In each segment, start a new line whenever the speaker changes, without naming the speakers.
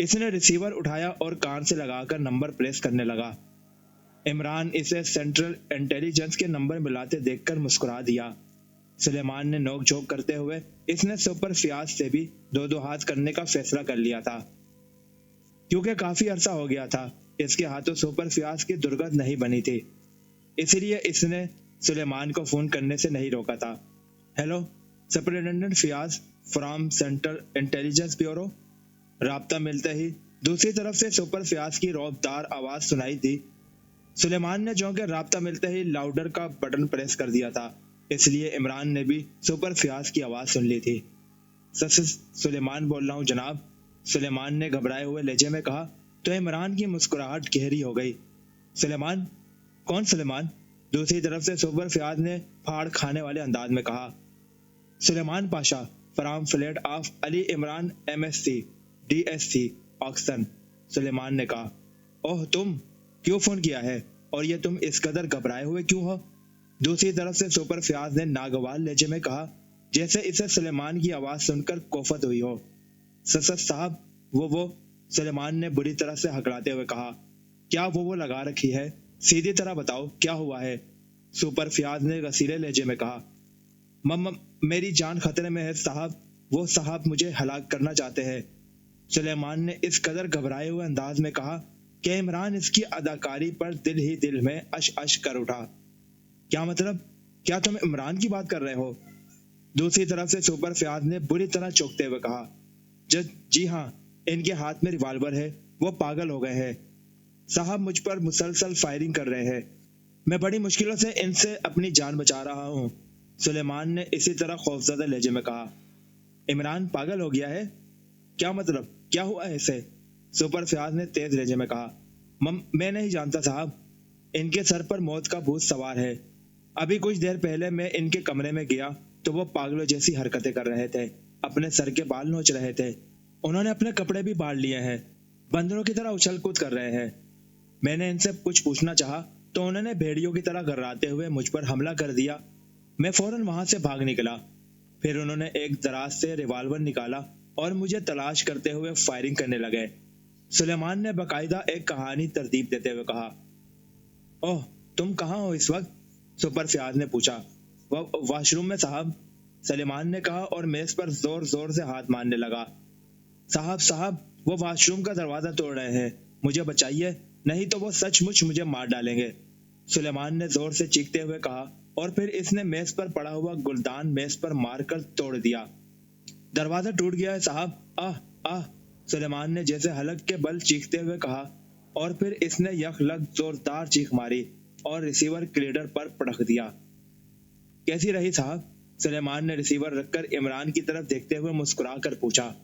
اس نے ریسیور اٹھایا اور کان سے لگا کر نمبر پریس کرنے لگا۔ عمران اسے سینٹرل انٹیلیجنس کے نمبر ملاتے دیکھ کر مسکرا دیا۔ سلیمان نے نوک جھوک کرتے ہوئے اس نے سپر فیاض سے بھی دو ہاتھ کرنے کا فیصلہ کر لیا تھا، کیونکہ کافی عرصہ ہو گیا تھا اس کے ہاتھوں سپر فیاض کی درگت نہیں بنی تھی، اس لیے اس نے سلیمان کو فون کرنے سے نہیں روکا تھا۔ Hello, superintendent Fayaz from Central Intelligence Bureau. رابطہ ملتے ہی دوسری طرف سے سپر فیاض کی رعبدار آواز سنائی دی۔ سلیمان نے جو کہ رابطہ ملتے ہی لاؤڈر کا بٹن پریس کر دیا تھا، اس لیے عمران نے بھی سپر فیاض کی آواز سن لی تھی۔ سلیمان بول رہا ہوں جناب، سلیمان نے گھبرائے ہوئے لہجے میں کہا تو عمران کی مسکراہٹ گہری ہو گئی۔ سلیمان؟ کون سلیمان؟ دوسری طرف سے سپر فیاض نے پھاڑ کھانے والے انداز میں کہا۔ Suleman Pasha from flat of Ali Imran MSc DSc Oxon, Suleman نے کہا۔ اوہ، تم کیوں فون کیا ہے اور یہ تم اس قدر گھبرائے ہوئے کیوں ہو؟ دوسری طرف سے سپر فیاض نے ناگوار لہجے میں کہا، جیسے اسے سلیمان کی آواز سن کر کوفت ہوئی ہو۔ صاحب وہ سلیمان نے بری طرح سے ہکڑاتے ہوئے کہا۔ کیا وہ لگا رکھی ہے؟ سیدھی طرح بتاؤ کیا ہوا ہے؟ سپر فیاض نے غصیلے لہجے میں کہا۔ میری جان خطرے میں ہے صاحب، وہ صاحب مجھے ہلاک کرنا چاہتے ہیں، سلیمان نے اس قدر گھبرائے ہوئے انداز میں کہا کہ عمران اس کی اداکاری پر دل ہی دل میں اش کر اٹھا۔ کیا مطلب؟ کیا تم عمران کی بات کر رہے ہو؟ دوسری طرف سے سپر فیاض نے بری طرح چونکتے ہوئے کہا۔ جی ہاں، ان کے ہاتھ میں ریوالور ہے، وہ پاگل ہو گئے ہیں صاحب، مجھ پر مسلسل فائرنگ کر رہے ہیں، میں بڑی مشکلوں سے ان سے اپنی جان بچا رہا ہوں، سلیمان نے اسی طرح خوفزدہ لہجے میں کہا۔ عمران پاگل ہو گیا ہے؟ کیا مطلب؟ کیا ہوا ہے اسے؟ سپر فیاض نے تیز لہجے میں کہا۔ میں نہیں جانتا صاحب، ان کے سر پر موت کا بھوت سوار ہے، ابھی کچھ دیر پہلے میں ان کے کمرے میں گیا تو وہ پاگلوں جیسی حرکتیں کر رہے تھے، اپنے سر کے بال نوچ رہے تھے، انہوں نے اپنے کپڑے بھی باڑ لیے ہیں، بندروں کی طرح اچھل کود کر رہے ہیں، میں نے ان سے کچھ پوچھنا چاہا تو انہوں نے بھیڑیوں کی طرح گھراتے ہوئے مجھ پر حملہ کر دیا، میں فوراً وہاں سے بھاگ نکلا، پھر انہوں نے ایک دراز سے ریوالور نکالا اور مجھے تلاش کرتے ہوئے فائرنگ کرنے لگے، سلیمان نے باقاعدہ ایک کہانی ترتیب دیتے ہوئے کہا۔ اوہ، تم کہاں ہو اس وقت؟ سپر فیاض نے پوچھا۔ واش روم میں صاحب، سلیمان نے کہا اور میز پر زور زور سے ہاتھ مارنے لگا۔ صاحب وہ واش روم کا دروازہ توڑ رہے ہیں، مجھے بچائیے، نہیں تو وہ سچ مچ مجھے مار ڈالیں گے، سلیمان نے زور سے چیختے ہوئے کہا اور پھر اس نے میز پر پڑا ہوا گلدان میز پر مار کر توڑ دیا۔ دروازہ ٹوٹ گیا ہے صاحب، آہ، سلیمان نے جیسے حلق کے بل چیختے ہوئے کہا اور پھر اس نے یک لگ زوردار چیخ ماری اور ریسیور کلیڈر پر پڑک دیا۔ کیسی رہی صاحب؟ سلیمان نے ریسیور رکھ کر عمران کی طرف دیکھتے ہوئے مسکرا کر پوچھا۔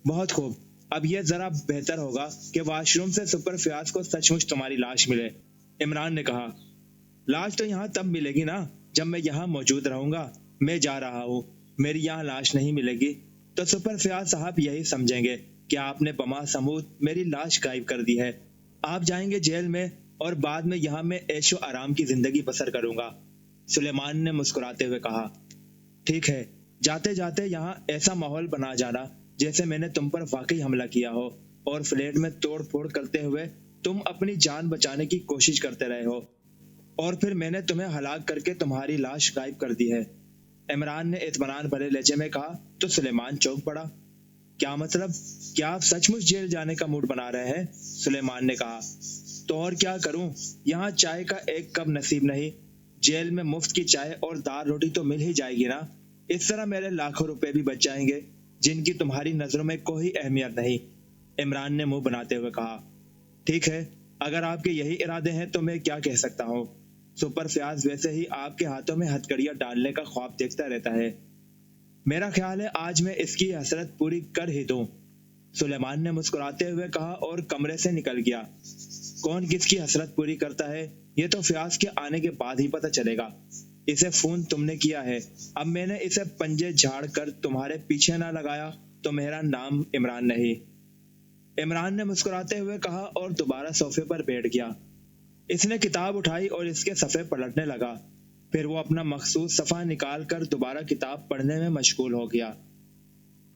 بہت خوب، اب یہ ذرا بہتر ہوگا کہ واش روم سے سپر فیاض کو سچ مچ تمہاری لاش ملے، عمران نے کہا۔ لاش تو یہاں تب ملے گی نا جب میں یہاں موجود رہوں گا، میں جا رہا ہوں، میری یہاں لاش نہیں ملے گی تو سپر فیاض صاحب یہی سمجھیں گے کہ آپ نے بما سمود میری لاش غائب کر دی ہے، آپ جائیں گے جیل میں اور بعد میں یہاں میں عیش و آرام کی زندگی بسر کروں گا، سلیمان نے مسکراتے ہوئے کہا۔ ٹھیک ہے، جاتے جاتے یہاں ایسا ماحول بنا جانا جیسے میں نے تم پر واقعی حملہ کیا ہو اور فلیٹ میں توڑ پھوڑ کرتے ہوئے تم اپنی جان بچانے کی کوشش کرتے رہے ہو اور پھر میں نے تمہیں ہلاک کر کے تمہاری لاش غائب کر دی ہے، عمران نے اطمینان بھرے لہجے میں کہا تو سلیمان چونک پڑا۔ کیا مطلب؟ کیا آپ سچ مچ جیل جانے کا موڈ بنا رہے ہیں؟ سلیمان نے کہا۔ تو اور کیا کروں، یہاں چائے کا ایک کپ نصیب نہیں، جیل میں مفت کی چائے اور دال روٹی تو مل ہی جائے گی نا، اس طرح میرے لاکھوں روپے بھی بچ جائیں گے جن کی تمہاری نظروں میں کوئی اہمیت نہیں، عمران نے منہ بناتے ہوئے کہا۔ ٹھیک ہے، اگر آپ کے یہی ارادے ہیں تو میں کیا کہہ سکتا ہوں، سپر فیاض ویسے ہی آپ کے ہاتھوں میں ہتھکڑیاں ڈالنے کا خواب دیکھتا رہتا ہے، میرا خیال ہے آج میں اس کی حسرت پوری کر ہی دوں، سلیمان نے مسکراتے ہوئے کہا اور کمرے سے نکل گیا۔ کون کس کی حسرت پوری کرتا ہے یہ تو فیاض کے آنے کے بعد ہی پتہ چلے گا، اسے فون تم نے کیا ہے، اب میں نے اسے پنجے جھاڑ کر تمہارے پیچھے نہ لگایا تو میرا نام عمران نہیں، عمران نے مسکراتے ہوئے کہا اور دوبارہ صوفے پر بیٹھ گیا۔ اس نے کتاب اٹھائی اور اس کے صفحے پلٹنے لگا، پھر وہ اپنا مخصوص صفحہ نکال کر دوبارہ کتاب پڑھنے میں مشغول ہو گیا۔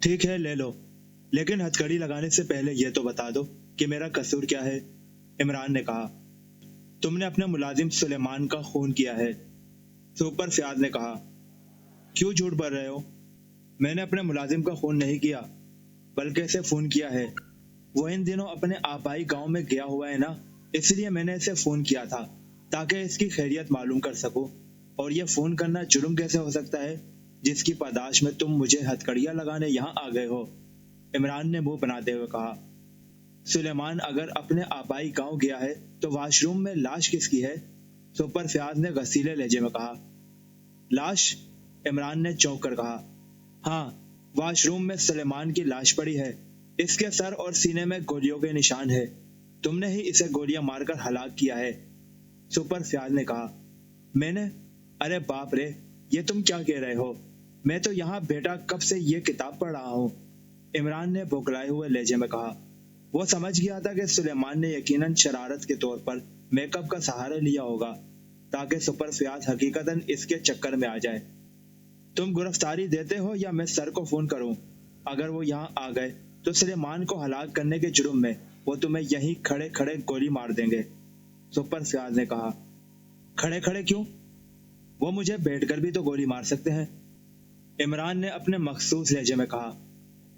ٹھیک ہے لے لو، لیکن ہتھکڑی لگانے سے پہلے یہ تو بتا دو کہ میرا قصور کیا ہے۔ عمران نے کہا، تم نے اپنے ملازم سلیمان کا خون کیا ہے۔ سپر فیاض نے کہا، کیوں جھوٹ بول رہے ہو؟ میں نے اپنے ملازم کا خون نہیں کیا، بلکہ اسے فون کیا ہے۔ وہ ان دنوں اپنے آبائی گاؤں میں گیا ہوا ہے نا، اس لیے میں نے اسے فون کیا تھا تاکہ اس کی خیریت معلوم کر سکوں۔ اور یہ فون کرنا جرم کیسے ہو سکتا ہے جس کی پاداش میں تم مجھے ہتھکڑیاں لگانے یہاں آ گئے ہو؟ عمران نے منہ بناتے ہوئے کہا، سلیمان اگر اپنے آبائی گاؤں گیا ہے تو واش روم میں لاش کس کی ہے؟ سپر فیاض نے غصیلے لہجے میں کہا۔ لاش؟ عمران نے چونک کر کہا، ہاں، واش روم میں سلیمان کی لاش پڑی ہے۔ اس کے سر اور سینے میں گولیوں کے نشان ہے۔ تم نے ہی اسے گولیاں مار کر ہلاک کیا ہے۔ سپر فیاض نے کہا، میں نے؟ ارے باپ رے، یہ تم کیا کہہ رہے ہو؟ میں تو یہاں بیٹا کب سے یہ کتاب پڑھ رہا ہوں۔ عمران نے بوکلائے ہوئے لہجے میں کہا۔ وہ سمجھ گیا تھا کہ سلیمان نے یقیناً شرارت کے طور پر میک اپ کا سہارا لیا ہوگا تاکہ سپر فیاض حقیقتاً اس کے چکر میں آ جائے۔ تم گرفتاری دیتے ہو یا میں سر کو فون کروں؟ اگر وہ یہاں آ گئے تو سلیمان کو ہلاک کرنے کے جرم میں وہ تمہیں یہیں کھڑے کھڑے گولی مار دیں گے۔ سپر فیاض نے کہا، کھڑے کھڑے کیوں؟ وہ مجھے بیٹھ کر بھی تو گولی مار سکتے ہیں۔ عمران نے اپنے مخصوص لہجے میں کہا،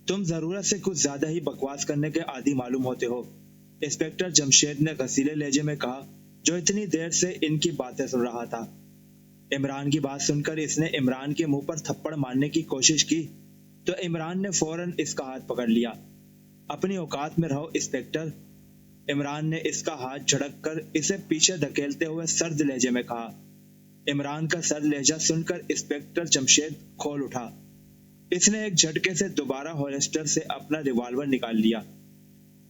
تم ضرورت سے کچھ زیادہ ہی بکواس کرنے کے عادی معلوم ہوتے ہو۔ انسپکٹر جمشید نے غصیلے لہجے میں کہا، جو اتنی دیر سے ان کی باتیں سن رہا تھا۔ عمران کی بات سن کر اس نے عمران کے منہ پر تھپڑ مارنے کی کوشش کی تو عمران نے فوراً اس کا ہاتھ پکڑ لیا۔ اپنی اوقات میں رہو انسپکٹر، عمران نے اس کا ہاتھ جھڑک کر اسے پیچھے دھکیلتے ہوئے سرد لہجے میں کہا۔ عمران کا سرد لہجہ سن کر انسپکٹر جمشید کھول اٹھا۔ اس نے ایک جھٹکے سے دوبارہ ہولسٹر سے اپنا ریوالور نکال لیا۔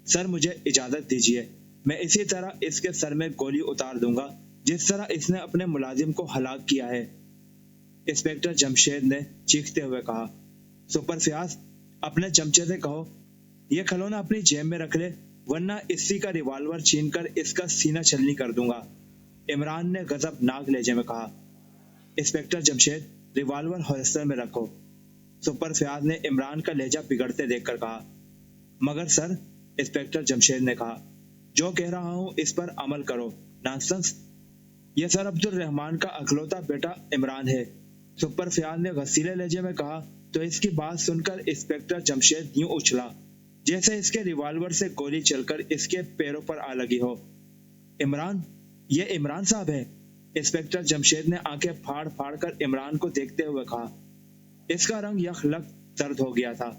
سر مجھے اجازت دیجیے، میں اسی طرح اس کے سر میں گولی اتار دوں گا جس طرح اس نے اپنے ملازم کو ہلاک کیا ہے۔ انسپکٹر جمشید نے چیختے ہوئے کہا۔ سپر فیاض، اپنے چمچے سے کہو یہ کھلونا اپنی جیب میں رکھ لے، ورنہ اسی کا ریوالور چھین کر اس کا سینہ چھلنی کر دوں گا۔ عمران نے غضبناک لہجے میں کہا۔ انسپکٹر جمشید، ریوالور ہولسٹر میں رکھو۔ سپر فیاض نے عمران کا لہجہ بگڑتے دیکھ کر کہا۔ مگر سر، انسپکٹر جمشید نے کہا، جو کہہ رہا ہوں اس پر عمل کرو۔ نانسنس! یہ سر عبد الرحمان کا اکلوتا بیٹا عمران ہے، سپر فیاض نے غصیلے لہجے میں کہا تو اس کی بات سن کر انسپکٹر جمشید یوں اچھلا جیسے اس کے ریوالور سے گولی چل کر اس کے پیروں پر آ لگی ہو۔ عمران؟ یہ عمران صاحب ہے؟ انسپکٹر جمشید نے آنکھیں پھاڑ پھاڑ کر عمران کو دیکھتے ہوئے کہا۔ اس کا رنگ یخلک زرد ہو گیا تھا۔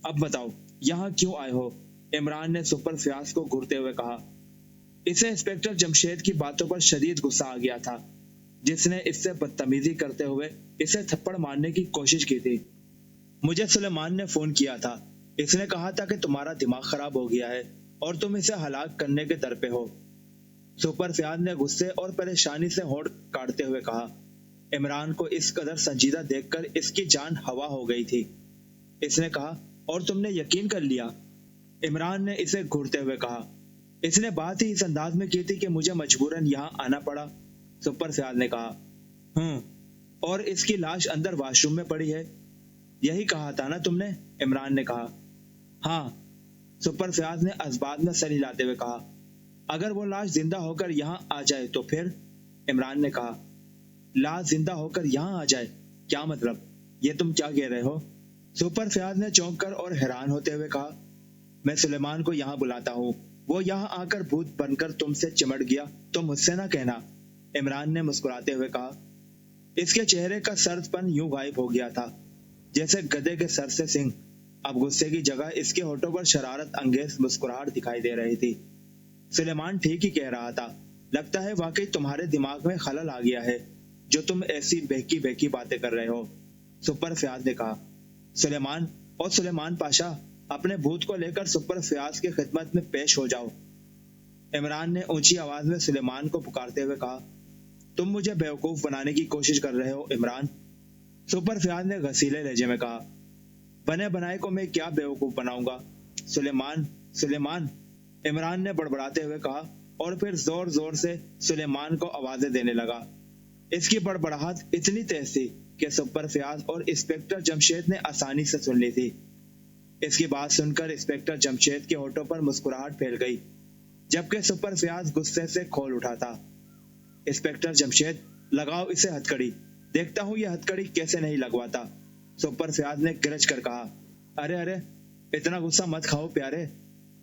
اب بتاؤ یہاں کیوں آئے ہو؟ عمران نے سپر فیاض کو گھورتے ہوئے کہا۔ اسے انسپکٹر جمشید کی باتوں پر شدید غصہ آ گیا تھا، جس نے اس سے بدتمیزی کرتے ہوئے اسے تھپڑ مارنے کی کوشش کی تھی۔ مجھے سلیمان نے فون کیا تھا، اس نے کہا تھا کہ تمہارا دماغ خراب ہو گیا ہے اور تم اسے ہلاک کرنے کے در پہ ہو۔ سپر فیاض نے غصے اور پریشانی سے ہونٹ کاٹتے ہوئے کہا۔ عمران کو اس قدر سنجیدہ دیکھ کر اس کی جان ہوا ہو گئی تھی۔ اس نے کہا، اور تم نے یقین کر لیا؟ عمران نے اسے گھورتے ہوئے کہا۔ اس نے بات ہی اس انداز میں کی تھی کہ مجھے مجبوراً یہاں آنا پڑا، سپر فیاض نے کہا۔ اور اس کی لاش اندر واش روم میں پڑی ہے، یہی کہا تھا نا تم نے؟ عمران نے کہا۔ ہاں، سپر فیاض نے اسباب میں سر ہلاتے ہوئے کہا۔ اگر وہ لاش زندہ ہو کر یہاں آ جائے تو پھر؟ عمران نے کہا۔ لاش زندہ ہو کر یہاں آ جائے؟ کیا مطلب؟ یہ تم کیا کہہ رہے ہو؟ سپر فیاض نے چونک کر اور حیران ہوتے ہوئے کہا، میں سلیمان کو یہاں بلاتا ہوں، وہ یہاں آ کر بھوت بن کر تم سے چمٹ گیا تو مجھ سے نہ کہنا۔ عمران نے مسکراتے ہوئے کہا۔ اس کے چہرے کا سرد پن یوں غائب ہو گیا تھا جیسے گدھے کے سر سے سنگ۔ اب غصے کی جگہ اس کے ہونٹوں پر شرارت انگیز مسکراہٹ دکھائی دے رہی تھی۔ سلیمان ٹھیک ہی کہہ رہا تھا، لگتا ہے واقعی تمہارے دماغ میں خلل آ گیا ہے جو تم ایسی بہکی بہکی باتیں کر رہے ہو، سپر فیاض نے کہا۔ سلیمان اور سلیمان پاشا، اپنے بھوت کو لے کر سپر فیاض کی خدمت میں پیش ہو جاؤ۔ عمران نے اونچی آواز میں سلیمان کو پکارتے ہوئے کہا۔ تم مجھے بیوقوف بنانے کی کوشش کر رہے ہو عمران، سپر فیاض نے غصیلے لہجے میں کہا۔ بنے بنائے کو میں کیا بیوقوف بناؤں گا؟ سلیمان، عمران نے بڑبڑاتے ہوئے کہا اور پھر زور زور سے سلیمان کو آوازیں دینے لگا۔ اس کی بڑبڑاہٹ اتنی تیز تھی کہ سپر فیاض اور انسپکٹر جمشید نے آسانی سے سن لی تھی۔ اس کی بات سن کر انسپکٹر جمشید کے ہونٹوں پر مسکراہٹ پھیل گئی، جبکہ سپر فیاض غصے سے کھول اٹھا تھا۔ انسپکٹر جمشید، لگاؤ اسے ہتھکڑی، دیکھتا ہوں یہ ہتھکڑی کیسے نہیں لگواتا۔ سپر فیاض نے گرج کر کہا۔ ارے ارے، اتنا غصہ مت کھاؤ پیارے،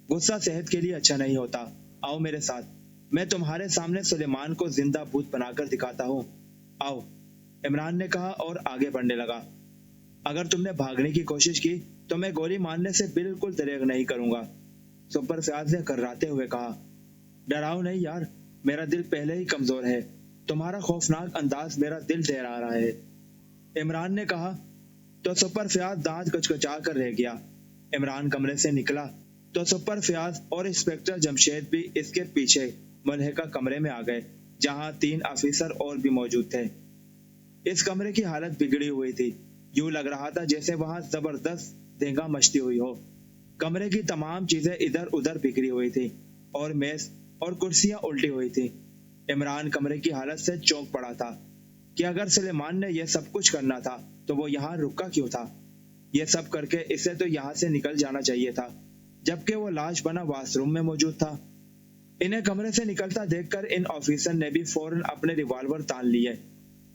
غصہ صحت کے لیے اچھا نہیں ہوتا۔ آؤ میرے ساتھ، میں تمہارے سامنے سلیمان کو زندہ بت بنا کر دکھاتا ہوں۔ آؤ، عمران نے کہا اور آگے بڑھنے لگا۔ اگر تم نے بھاگنے کی کوشش کی تو میں گولی مارنے سے بالکل دریغ نہیں کروں گا، سپر فیاض نے کرراتے ہوئے کہا۔ ڈراؤ نہیں یار، میرا دل پہلے ہی کمزور ہے، تمہارا خوفناک انداز میرا دل دہلا رہا ہے، عمران نے کہا۔ تو سپر فیاض دانت کچکچا کر رہ گیا۔ عمران کمرے سے نکلا تو سپر فیاض اور انسپکٹر جمشید بھی اس کے پیچھے ملحقہ کمرے میں آ گئے، جہاں 3 آفیسر اور بھی موجود تھے۔ اس کمرے کی حالت بگڑی ہوئی تھی، یوں لگ رہا تھا جیسے وہاں زبردست دھینگا مچتی ہوئی ہو۔ کمرے کی تمام چیزیں ادھر ادھر بکھری ہوئی تھی اور میز اور کرسیاں الٹی ہوئی تھی۔ عمران کمرے کی حالت سے چونک پڑا تھا کہ اگر سلیمان نے یہ سب کچھ کرنا تھا تو وہ یہاں رکا کیوں تھا؟ یہ سب کر کے اسے تو یہاں سے نکل جانا چاہیے تھا، جبکہ وہ لاش بنا واش روم میں موجود تھا۔ انہیں کمرے سے نکلتا دیکھ کر ان آفیسر نے بھی فوراً اپنے ریوالور تان لیے۔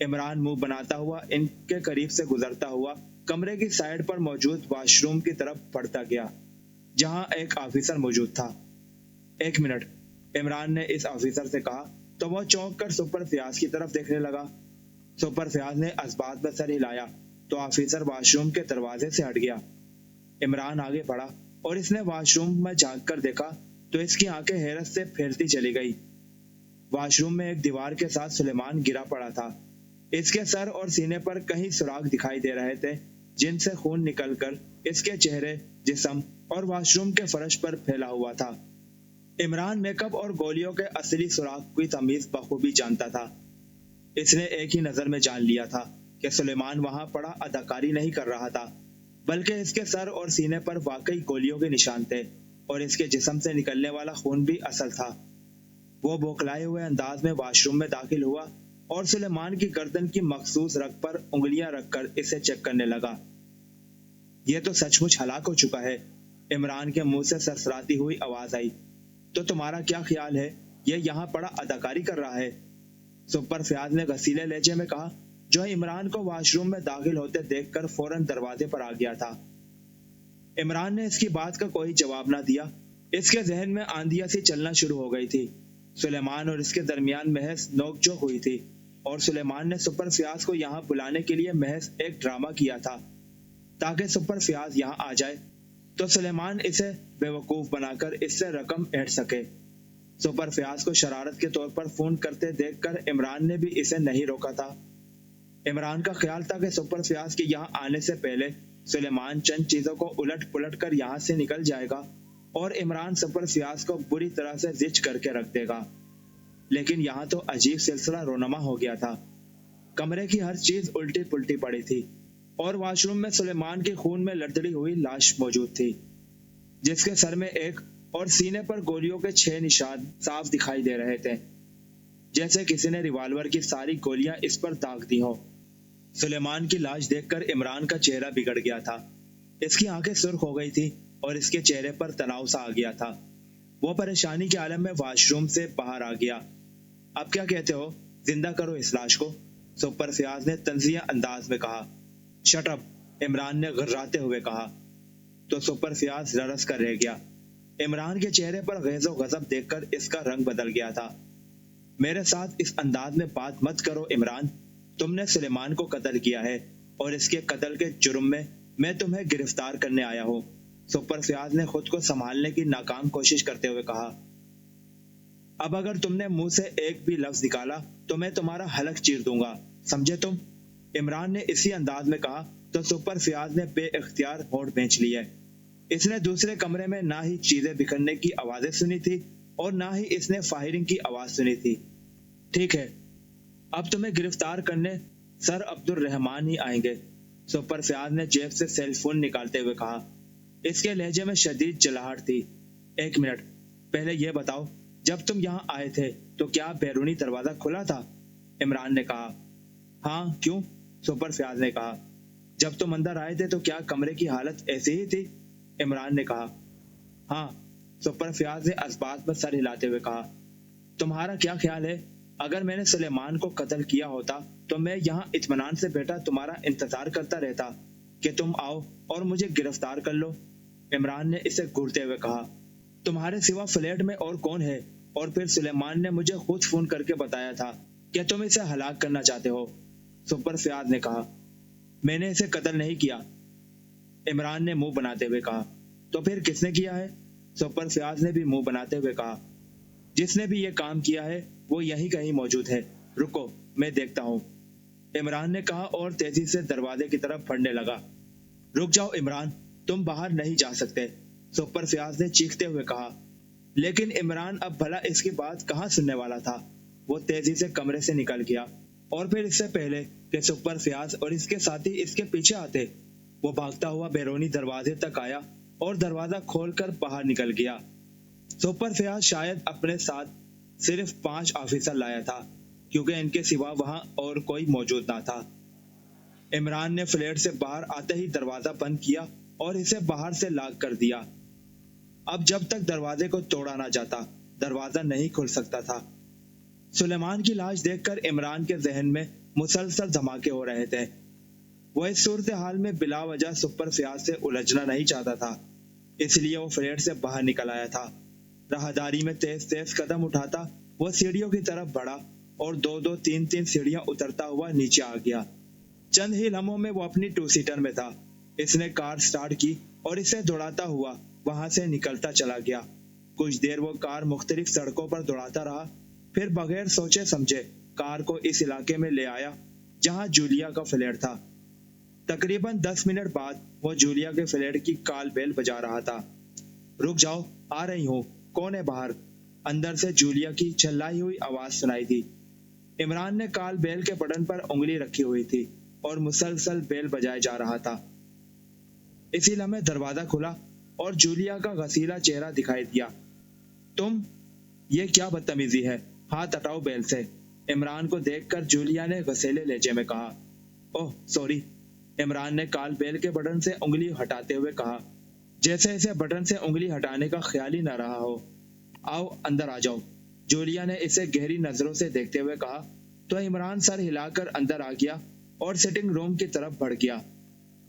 عمران منہ بناتا ہوا ان کے قریب سے گزرتا ہوا کمرے کی سائڈ پر موجود واش روم کی طرف بڑھتا گیا، جہاں ایک آفیسر موجود تھا۔ 1 منٹ، عمران نے اس آفیسر سے کہا تو وہ چونک کر سپر فیاض کی طرف دیکھنے لگا۔ سپر فیاض نے اسبات میں سر ہلایا تو آفیسر واش روم کے دروازے سے ہٹ گیا۔ عمران آگے بڑھا اور اس نے واش روم میں جھانک کر دیکھا تو اس کی آنکھیں حیرت سے پھیلتی چلی گئی۔ واش روم میں ایک دیوار کے ساتھ سلیمان گرا پڑا تھا۔ اس کے سر اور سینے پر کہیں سراغ دکھائی دے رہے تھے، جن سے خون نکل کر اس کے چہرے، جسم اور واش روم کے فرش پر پھیلا ہوا تھا۔ عمران میک اپ اور گولیوں کے اصلی سراغ کی تمیز بخوبی جانتا تھا۔ اس نے ایک ہی نظر میں جان لیا تھا کہ سلیمان وہاں پڑا اداکاری نہیں کر رہا تھا، بلکہ اس کے سر اور سینے پر واقعی گولیوں کے نشان تھے اور اس کے جسم سے نکلنے والا خون بھی اصل تھا۔ وہ بوکھلائے ہوئے انداز میں واش روم میں داخل ہوا اور سلیمان کی گردن کی مخصوص رگ پر انگلیاں رکھ کر اسے چیک کرنے لگا۔ یہ تو سچ مچ ہلاک ہو چکا ہے، عمران کے منہ سے سرسراتی ہوئی آواز آئی۔ تو تمہارا کیا خیال ہے، یہ یہاں پڑا اداکاری کر رہا ہے؟ سپر فیاض نے غسیلے لہجے میں کہا، جو عمران کو واش روم میں داخل ہوتے دیکھ کر فوراً دروازے پر آ گیا تھا۔ عمران نے اس کی بات کا کوئی جواب نہ دیا۔ اس کے ذہن میں آندھیا سی چلنا شروع ہو گئی تھی۔ سلیمان اور اس کے درمیان محض نوک جھوک ہوئی تھی اور سلیمان نے سپر فیاض کو یہاں بلانے کے لیے محض ایک ڈرامہ کیا تھا تاکہ سپر فیاض یہاں آ جائے تو سلیمان اسے بیوقوف بنا کر اس سے رقم ایڑ سکے۔ سپر فیاض کو شرارت کے طور پر فون کرتے دیکھ کر عمران نے بھی اسے نہیں روکا تھا۔ عمران کا خیال تھا کہ سپر فیاض کے یہاں آنے سے پہلے سلیمان چند چیزوں کو الٹ پلٹ کر یہاں سے نکل جائے گا اور عمران سپر فیاض کو بری طرح سے زچ کر کے رکھ دے گا۔ لیکن یہاں تو عجیب سلسلہ رونما ہو گیا تھا۔ کمرے کی ہر چیز الٹی پلٹی پڑی تھی اور واش روم میں سلیمان کے خون میں لڑدڑی ہوئی لاش موجود تھی، جس کے سر میں ایک اور سینے پر گولیوں کے 6 نشان صاف دکھائی دے رہے تھے، جیسے کسی نے ریوالور کی ساری گولیاں اس پر داغ دی ہوں۔ سلیمان کی لاش دیکھ کر عمران کا چہرہ بگڑ گیا تھا۔ اس کی آنکھیں سرخ ہو گئی تھی اور اس کے چہرے پر تناؤ سا آ گیا تھا۔ وہ پریشانی کے عالم میں واش روم سے باہر آ گیا۔ اب کیا کہتے ہو، زندہ کرو اس لاش کو، سپر فیاض نے طنزیہ انداز میں کہا۔ شٹ اپ، عمران نے غراتے ہوئے کہا۔ تو سپر فیاض ررس کر رہ گیا۔ عمران کے چہرے پر غیظ و غضب دیکھ کر اس کا رنگ بدل گیا تھا۔ میرے ساتھ اس انداز میں بات مت کرو عمران، تم نے سلیمان کو قتل کیا ہے اور اس کے قتل کے جرم میں تمہیں گرفتار کرنے آیا ہوں، سپر فیاض نے خود کو سنبھالنے کی ناکام کوشش کرتے ہوئے کہا۔ اب اگر تم نے منہ سے ایک بھی لفظ نکالا تو میں تمہارا حلق چیر دوں گا، سمجھے تم؟ عمران نے اسی انداز میں کہا تو سپر فیاض نے بے اختیار ہونٹ بھینچ لیے۔ اس نے دوسرے کمرے میں نہ ہی چیزیں بکھرنے کی آوازیں سنی تھی اور نہ ہی اس نے فائرنگ کی آواز سنی تھی۔ ٹھیک ہے، اب تمہیں گرفتار کرنے سر عبد الرحمان ہی آئیں گے، سپر فیاض نے جیب سے سیل فون نکالتے ہوئے کہا۔ اس کے لہجے میں شدید جلاہٹ تھی۔ 1 منٹ، پہلے یہ بتاؤ، جب تم یہاں آئے تھے تو کیا بیرونی دروازہ کھلا تھا؟ عمران نے کہا۔ ہاں، کیوں؟ سپر فیاض نے کہا۔ جب تم اندر آئے تھے تو کیا کمرے کی حالت ایسی ہی تھی؟ عمران نے کہا۔ ہاں، سپر فیاض نے اس بات میں سر ہلاتے ہوئے کہا۔ تمہارا کیا خیال ہے؟ اگر میں نے سلیمان کو قتل کیا ہوتا تو میں یہاں اطمینان سے بیٹھا تمہارا انتظار کرتا رہتا کہ تم آؤ اور مجھے گرفتار کر لو۔ عمران نے اسے گھورتے ہوئے کہا۔ تمہارے سوا فلیٹ میں اور کون ہے؟ اور پھر سلیمان نے مجھے خود فون کر کے بتایا تھا کہ تم اسے ہلاک کرنا چاہتے ہو۔ سپر فیاض نے کہا۔ میں نے اسے قتل نہیں کیا، عمران نے منہ بناتے ہوئے کہا۔ تو پھر کس نے کیا ہے؟ سپر فیاض نے بھی منہ بناتے ہوئے کہا۔ جس نے بھی یہ کام کیا ہے وہ یہیں کہیں موجود ہے، رکو میں دیکھتا ہوں، عمران نے کہا اور تیزی سے دروازے کی طرف بڑھنے لگا۔ رک جاؤ عمران، تم باہر نہیں جا سکتے، سپر فیاض نے چیختے ہوئے کہا۔ لیکن عمران اب بھلا اس کی بات کہاں سننے والا تھا؟ وہ تیزی سے کمرے سے نکل گیا اور پھر اس سے پہلے کہ سپر فیاض اور اس کے ساتھی اس کے پیچھے آتے، وہ بھاگتا ہوا بیرونی دروازے تک آیا اور دروازہ کھول کر باہر نکل گیا۔ سپر فیاض شاید اپنے ساتھ صرف 5 آفیسر لایا تھا کیونکہ ان کے سوا وہاں اور کوئی موجود نہ تھا۔ عمران نے فلیٹ سے باہر آتے ہی دروازہ بند کیا اور اسے باہر سے لاک کر دیا۔ اب جب تک دروازے کو توڑا نہ جاتا دروازہ نہیں کھل سکتا تھا۔ سلیمان کی لاش دیکھ کر عمران کے ذہن میں مسلسل دھماکے ہو رہے تھے۔ وہ اس صورتحال میں بلا وجہ سپر فیاض سے الجھنا نہیں چاہتا تھا، اس لیے وہ فلیٹ سے باہر نکل آیا تھا۔ راہداری میں تیز تیز قدم اٹھاتا وہ سیڑھیوں کی طرف بڑھا اور 2 3 سیڑھیاں اترتا ہوا نیچے آ گیا۔ چند ہی لمحوں میں وہ اپنی 2 سیٹر میں تھا۔ اس نے کار سٹارٹ کی اور اسے دوڑاتا ہوا وہاں سے نکلتا چلا گیا۔ کچھ دیر وہ کار مختلف سڑکوں پر دوڑاتا رہا، پھر بغیر سوچے سمجھے کار کو اس علاقے میں لے آیا جہاں جولیا کا فلیٹ تھا۔ تقریباً 10 منٹ بعد وہ جولیا کے فلیٹ کی کال بیل بجا رہا تھا۔ رک جاؤ، آ رہی ہوں، کون ہے باہر؟ اندر سے جولیا کی چلائی ہوئی آواز سنائی دی۔ عمران نے کال بیل کے بٹن پر انگلی رکھی ہوئی تھی اور مسلسل بیل بجائے جا رہا تھا۔ اسی لمحے دروازہ کھلا اور جولیا کا غسیلا چہرہ دکھائی دیا۔ تم، یہ کیا بدتمیزی ہے، ہاتھ ہٹاؤ بیل سے، عمران کو دیکھ کر جولیا نے غسیلے لہجے میں کہا۔ اوہ سوری، عمران نے کال بیل کے بٹن سے انگلی ہٹاتے ہوئے کہا، جیسے اسے بٹن سے انگلی ہٹانے کا خیال ہی نہ رہا ہو۔ آؤ اندر آ جاؤ، جولیا نے اسے گہری نظروں سے دیکھتے ہوئے کہا تو عمران سر ہلا کر اندر آ گیا اور سٹنگ روم کی طرف بڑھ گیا۔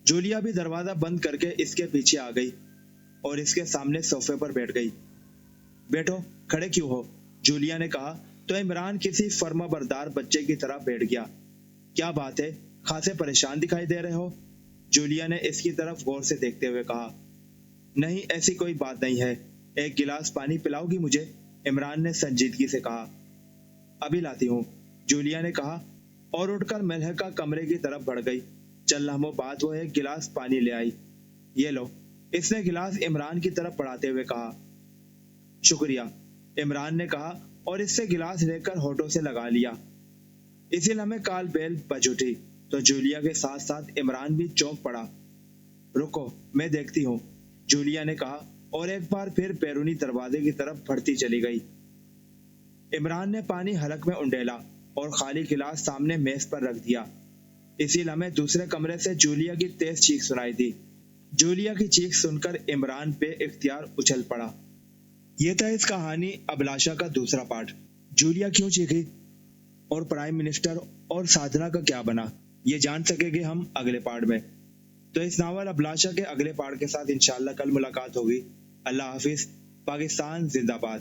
جولیا بھی دروازہ بند کر کے اس کے پیچھے آ گئی اور اس کے سامنے صوفے پر بیٹھ گئی۔ بیٹھو، کھڑے کیوں ہو؟ جولیا نے کہا تو عمران کسی فرما بردار بچے کی طرح بیٹھ گیا۔ کیا بات ہے، خاصے پریشان دکھائی دے رہے ہو؟ جولیا نے اس کی طرف غور سے دیکھتے ہوئے کہا۔ نہیں، ایسی کوئی بات نہیں ہے، ایک گلاس پانی پلاؤ گی مجھے؟ عمران نے سنجیدگی سے کہا۔ ابھی لاتی ہوں، جولیا نے کہا اور اٹھ کر ملحقہ کمرے کی طرف بڑھ گئی۔ چند لمحوں بعد وہ ایک گلاس پانی لے آئی۔ یہ لو، اس نے گلاس عمران کی طرف بڑھاتے ہوئے کہا۔ شکریہ، عمران نے کہا اور اس سے گلاس لے کر ہونٹوں سے لگا لیا۔ اسی لمحے کال بیل بج اٹھی تو جولیا کے ساتھ ساتھ عمران بھی چونک پڑا۔ رکو میں دیکھتی ہوں، جولیا نے کہا اور ایک بار پھر بیرونی دروازے کی طرف بڑھتی چلی گئی۔ عمران نے پانی حلق میں انڈیلا اور خالی گلاس سامنے میز پر رکھ دیا۔ اسی لمحے دوسرے کمرے سے جولیا کی تیز چیخ سنائی دی۔ جولیا کی چیخ سن کر عمران بے اختیار اچھل پڑا۔ یہ تھا اس کہانی ابلاشا کا دوسرا پارٹ۔ جولیا کیوں چیخی اور پرائم منسٹر اور سادھنا کا کیا بنا، یہ جان سکیں گے ہم اگلے پارٹ میں۔ تو اس ناول ابلاشا کے اگلے پارٹ کے ساتھ انشاءاللہ کل ملاقات ہوگی۔ اللہ حافظ، پاکستان زندہ باد۔